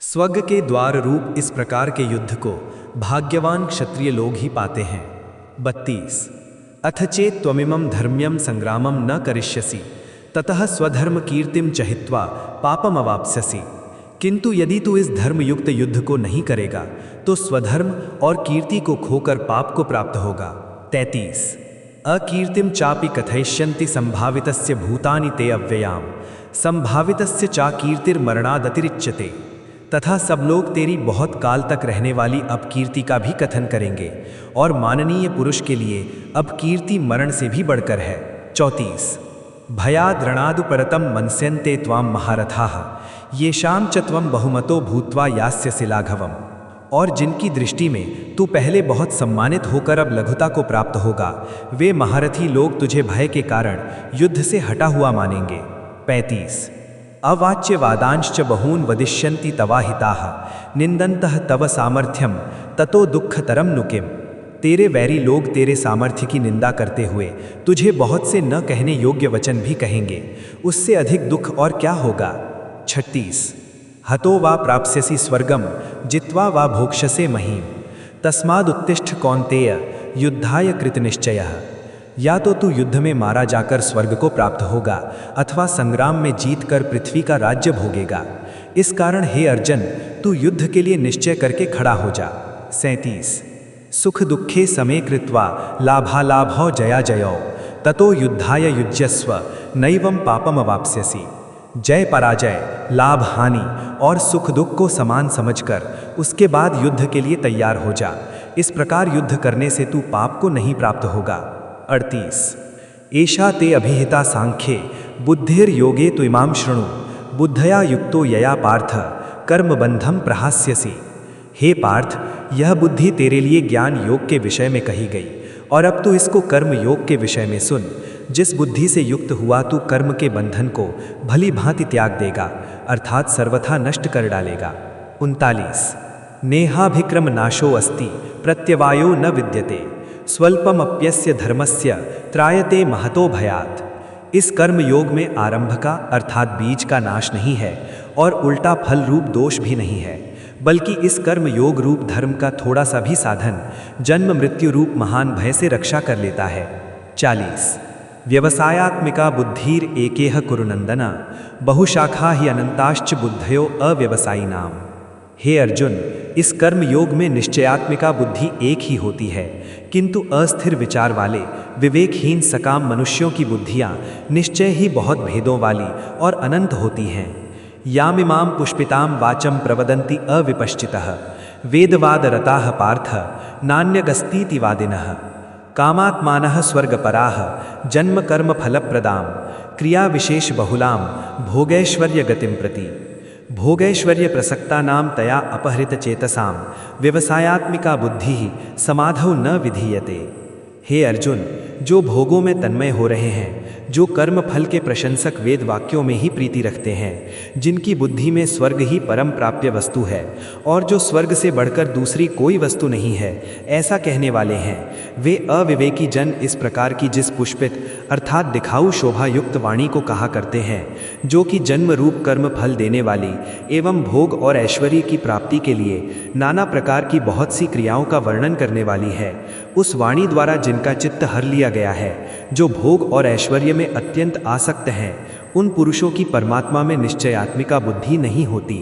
स्वर्ग के द्वार रूप इस प्रकार के युद्ध को भाग्यवान क्षत्रिय लोग ही पाते हैं। 32 अथ चेत् त्वमिमं धर्म्यं संग्रामं न करिष्यसि ततः स्वधर्म कीर्तिम चहित्वा पापम अवाप्स्यसि। किंतु यदि तू इस धर्मयुक्त युद्ध को नहीं करेगा तो स्वधर्म और कीर्ति को खोकर पाप को प्राप्त होगा। 33 अकीर्तिम चापि कथयिष्यन्ति संभावितस्य भूतानि ते अव्ययाम संभावितस्य चा कीर्तिर्मरणादतिरिच्यते। तथा सब लोग तेरी बहुत काल तक रहने वाली अपकीर्ति का भी कथन करेंगे और माननीय पुरुष के लिए अपकीर्ति मरण से भी बढ़कर है। 34 भयाद् रणादुपरतं मन्स्यन्ते त्वां महारथाः येषां च त्वं बहुमतो भूत्वा यास्यसि लाघवम्। और जिनकी दृष्टि में तू पहले बहुत सम्मानित होकर अब लघुता को प्राप्त होगा, वे महारथी लोग तुझे भय के कारण युद्ध से हटा हुआ मानेंगे। 35 अवाच्य वादांश्च बहून् वदिष्यन्ति तवाहिताः निंदन्तः तव सामर्थ्यम ततो दुःखतरम नु किम। तेरे वैरी लोग तेरे सामर्थ्य की निंदा करते हुए तुझे बहुत से न कहने योग्य वचन भी कहेंगे, उससे अधिक दुख और क्या होगा। 36 हतो वा प्राप्स्यसि स्वर्गम जित्वा वा भोक्ष्यसे महीम तस्मादुत्तिष्ठ कौन्तेय युद्धाय कृतनिश्चयः। या तो तू युद्ध में मारा जाकर स्वर्ग को प्राप्त होगा अथवा संग्राम में जीतकर पृथ्वी का राज्य भोगेगा। इस कारण हे अर्जुन, तू युद्ध के लिए निश्चय करके खड़ा हो जा। 37 सुख दुखे समे कृत्वा लाभालाभौ जया जयौ ततो युद्धाय युज्यस्व नैवं पापम अवाप्स्यसि। जय पराजय, लाभ हानि और सुख दुख को समान समझकर उसके बाद युद्ध के लिए तैयार हो जा। इस प्रकार युद्ध करने से तू पाप को नहीं प्राप्त होगा। 38 एषा ते अभिहिता सांख्ये बुद्धिर्योगे त्विमां शृणु बुद्धया युक्तो यया पार्थ कर्मबंधम प्रहास्यसि। हे पार्थ, यह बुद्धि तेरे लिए ज्ञान योग के विषय में कही गई और अब तू इसको कर्म योग के विषय में सुन। जिस बुद्धि से युक्त हुआ तू कर्म के बंधन को भली भांति त्याग देगा अर्थात सर्वथा नष्ट कर डालेगा। 39 नेहाभिक्रम नाशो अस्ति प्रत्यवायो न विद्यते स्वल्पमप्यस्य धर्मस्य त्रायते महतो भयात्। इस कर्म योग में आरंभ का अर्थात बीज का नाश नहीं है और उल्टा फल रूप दोष भी नहीं है, बल्कि इस कर्म योग रूप धर्म का थोड़ा सा भी साधन जन्म मृत्यु रूप महान भय से रक्षा कर लेता है। 40 व्यवसायात्मिका बुद्धिर एकेह कुरुनंदना बहुशाखा ही अनंताश्च बुद्धयो अव्यवसायिनाम। हे अर्जुन, इस कर्म योग में निश्चयात्मिका बुद्धि एक ही होती है, किंतु अस्थिर विचार वाले विवेकहीन सकाम मनुष्यों की बुद्धियां निश्चय ही बहुत भेदों वाली और अनंत होती हैं। यामिमां पुष्पितां वाचम प्रवदन्ति अविपश्चितः वेदवादरताः पार्थ नान्यगस्तीति वादिनः कामात्मानः स्वर्गपराः जन्म कर्म फलप्रदां क्रिया विशेष बहुलां भोगैश्वर्य गतिं प्रति। भोगैश्वर्य प्रसक्ता नाम तया अपहृत चेतसां व्यवसायात्मिका बुद्धि समाधौ न विधीयते। हे अर्जुन, जो भोगों में तन्मय हो रहे हैं, जो कर्म फल के प्रशंसक वेद वाक्यों में ही प्रीति रखते हैं, जिनकी बुद्धि में स्वर्ग ही परम प्राप्य वस्तु है और जो स्वर्ग से बढ़कर दूसरी कोई वस्तु नहीं है, ऐसा कहने वाले हैं, वे अविवेकी जन इस प्रकार की जिस पुष्पित अर्थात दिखाऊ शोभा युक्त वाणी को कहा करते हैं, जो कि जन्म रूप कर्म फल देने वाली एवं भोग और ऐश्वर्य की प्राप्ति के लिए नाना प्रकार की बहुत सी क्रियाओं का वर्णन करने वाली है, उस वाणी द्वारा जिनका चित्त हर लिया गया है, जो भोग और ऐश्वर्य में अत्यंत आसक्त हैं, उन पुरुषों की परमात्मा में निश्चयात्मिका बुद्धि नहीं होती।